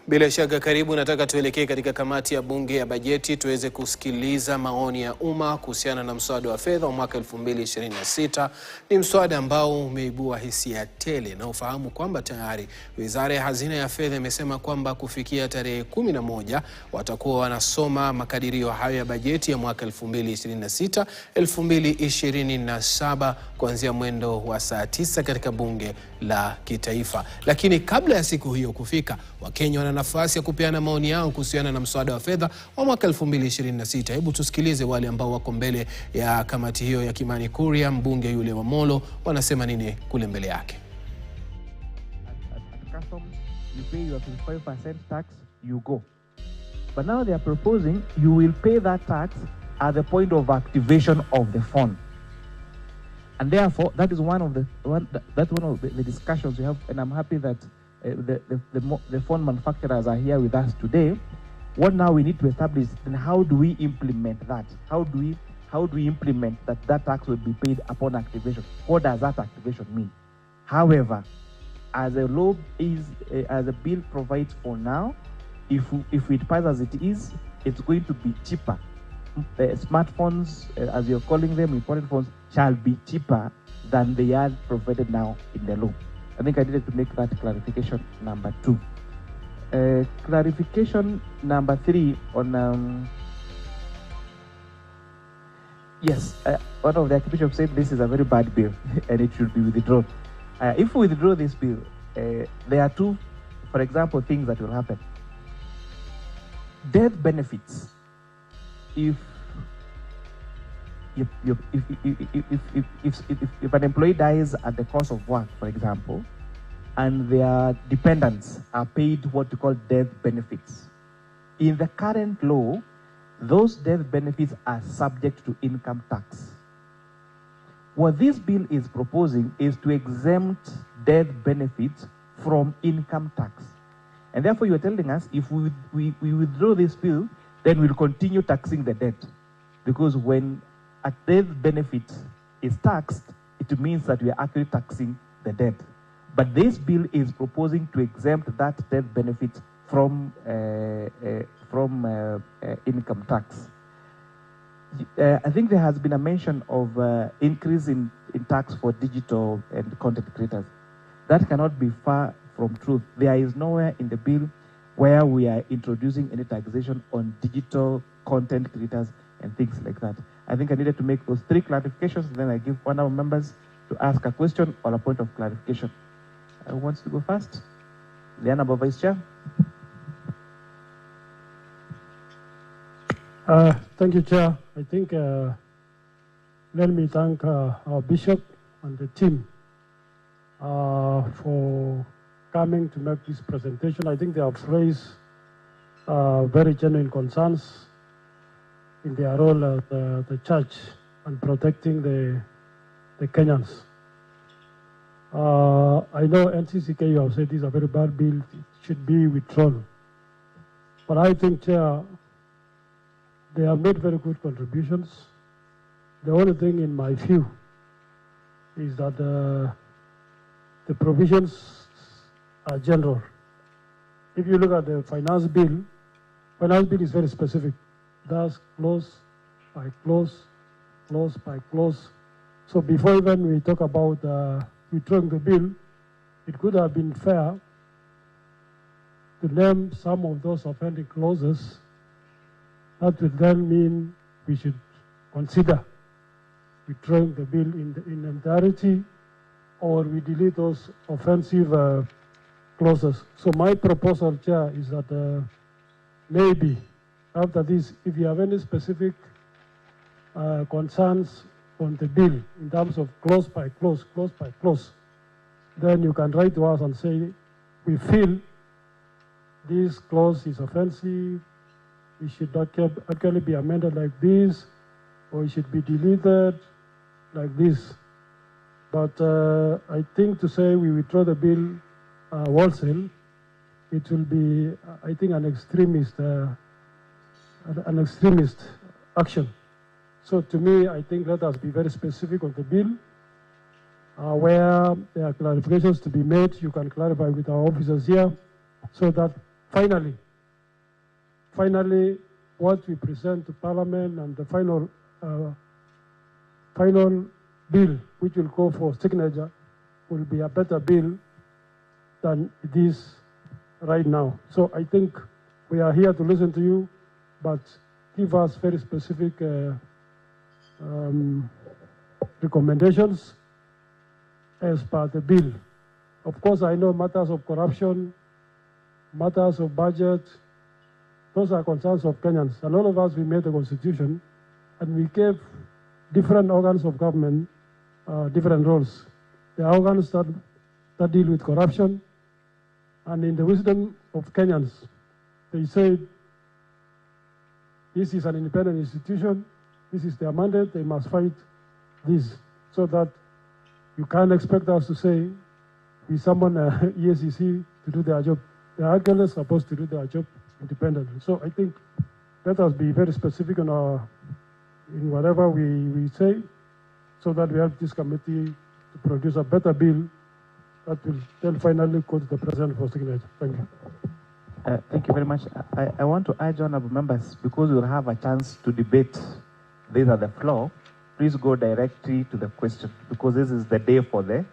Bila shaka karibu, nataka tuelekee katika kamati ya bunge ya bajeti tuweze kusikiliza maoni ya umma kuhusiana na mswada wa fedha wa mwaka 2026. Ni mswada ambao umeibua hisia tele, na ufahamu kwamba tayari Wizara ya Hazina ya Fedha imesema kwamba kufikia tarehe 11 watakuwa wanasoma makadirio hayo ya bajeti ya mwaka 2026-2027 kuanzia mwendo wa saa 9 katika bunge la kitaifa. Lakini kabla ya siku hiyo kufika, Wakenya wana nafasi ya kupeana maoni yao kuhusiana na mswada wa fedha wa mwaka 2026. Hebu tusikilize wale ambao wako mbele ya kamati hiyo ya Kimani Kuria, mbunge yule wa Molo, wanasema nini kule mbele yake. At customs, you pay your 25% tax, you go. But now they are proposing you will pay that tax at the point of activation of the fund. And therefore, that is one of the discussions we have, and I'm happy that the phone manufacturers are here with us today. What now we need to establish, and how do we implement that? How do we implement that tax will be paid upon activation? What does that activation mean? However, as a law is, as a bill provides for now, if it passes as it is, it's going to be cheaper. Smartphones, as you're calling them, important phones, shall be cheaper than they are provided now in the law. I think I needed to make that clarification number 2. Clarification number 3 on yes, one of the Archbishop said this is a very bad bill and it should be withdrawn. If we withdraw this bill, there are two, for example, things that will happen. Death benefits. If an employee dies at the course of work, for example, and their dependents are paid what we call death benefits, in the current law, those death benefits are subject to income tax. What this bill is proposing is to exempt death benefits from income tax. And therefore, you're telling us if we withdraw this bill, then we'll continue taxing the debt. Because when a death benefit is taxed, it means that we are actually taxing the debt. But this bill is proposing to exempt that death benefit from income tax. I think there has been a mention of increase in tax for digital and content creators. That cannot be far from truth. There is nowhere in the bill where we are introducing any taxation on digital content creators and things like that. I think I needed to make those 3 clarifications, and then I give one of our members to ask a question or a point of clarification. Who wants to go first? The Honorable Vice Chair. Thank you, Chair. I think let me thank our Bishop and the team for coming to make this presentation. I think they have raised very genuine concerns in their role as the church and protecting the Kenyans. I know NCCK, you have said this is a very bad bill, it should be withdrawn. But I think, Chair, they have made very good contributions. The only thing in my view is that the provisions are general. If you look at the finance bill is very specific. That's clause by clause, clause by clause. So before even we talk about withdrawing the bill, it could have been fair to name some of those offending clauses. That would then mean we should consider withdrawing the bill in entirety, or we delete those offensive clauses. So my proposal, Chair, is that maybe after this, if you have any specific concerns on the bill in terms of clause by clause, then you can write to us and say, we feel this clause is offensive, it should not actually be amended like this, or it should be deleted like this. But I think to say we withdraw the bill wholesale, it will be, I think, an extremist action. So to me, I think let us be very specific on the bill. Where there are clarifications to be made, you can clarify with our officers here, so that Finally, what we present to Parliament and the final bill, which will go for signature, will be a better bill than it is right now. So I think we are here to listen to you, but give us very specific recommendations as per the bill. Of course, I know matters of corruption, matters of budget, those are concerns of Kenyans. And all of us, we made the constitution, and we gave different organs of government different roles. The organs that deal with corruption, and in the wisdom of Kenyans, they said, this is an independent institution, this is their mandate, they must fight this, so that you can't expect us to say, we summon EACC to do their job. They are actually supposed to do their job independently. So I think let us be very specific in whatever we say, so that we help this committee to produce a better bill that will then finally go to the President for signature. Thank you. Thank you very much. I want to urge honorable members, because we'll have a chance to debate this at the floor, please go directly to the question, because this is the day for the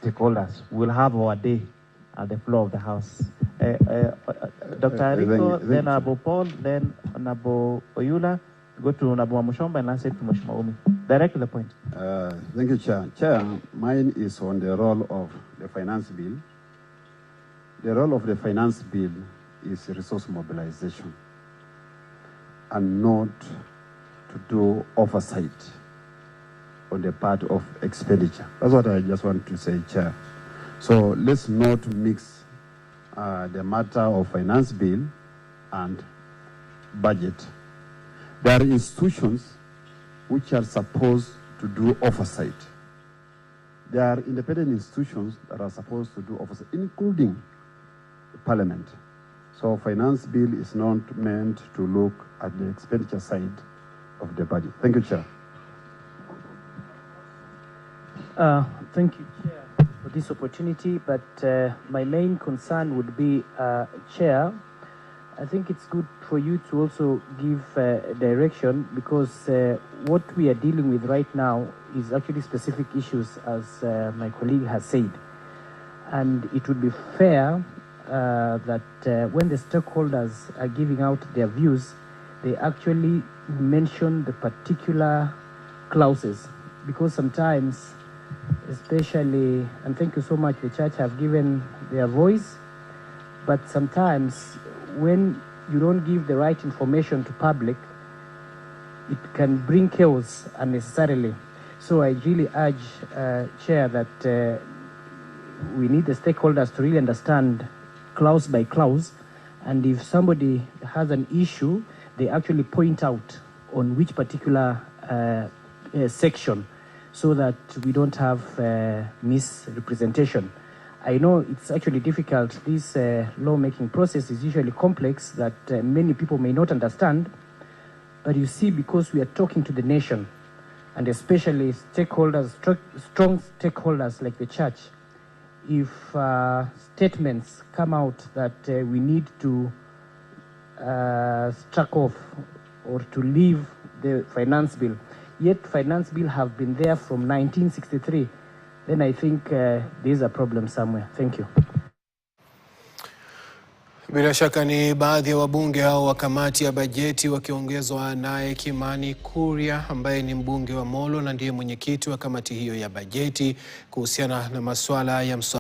stakeholders. We'll have our day at the floor of the House. Dr. Ariko, then Honorable Paul, then Honorable Oyula, go to Honorable Mushomba, and lastly to Mheshimiwa Umi. Direct to the point. Thank you, Chair. Chair, mine is on the role of the finance bill. The role of the finance bill is resource mobilization and not to do oversight on the part of expenditure. That's what I just want to say, Chair. So let's not mix the matter of finance bill and budget. There are institutions which are supposed to do oversight. There are independent institutions that are supposed to do oversight, including the Parliament. So finance bill is not meant to look at the expenditure side of the budget. Thank you, Chair. Thank you, Chair, for this opportunity, but my main concern would be, Chair, I think it's good for you to also give direction, because what we are dealing with right now is actually specific issues, as my colleague has said. And it would be fair that when the stakeholders are giving out their views, they actually mention the particular clauses, because sometimes, especially, and thank you so much, the church have given their voice, but sometimes when you don't give the right information to public, it can bring chaos unnecessarily. So I really urge, Chair, that we need the stakeholders to really understand clause by clause, and if somebody has an issue, they actually point out on which particular section, so that we don't have misrepresentation. I know it's actually difficult. This lawmaking process is usually complex, that many people may not understand, but you see, because we are talking to the nation, and especially stakeholders, strong stakeholders like the church, if statements come out that we need to struck off or to leave the finance bill, yet finance bill have been there from 1963, then I think there's a problem somewhere. Thank you. Bila shaka ni baadhi ya wabunge hao wa kamati ya bajeti, wakiongezwa naye Kimani Kuria ambaye ni mbunge wa Molo na ndiye mwenyekiti wa kamati hiyo ya bajeti, kuhusiana na masuala ya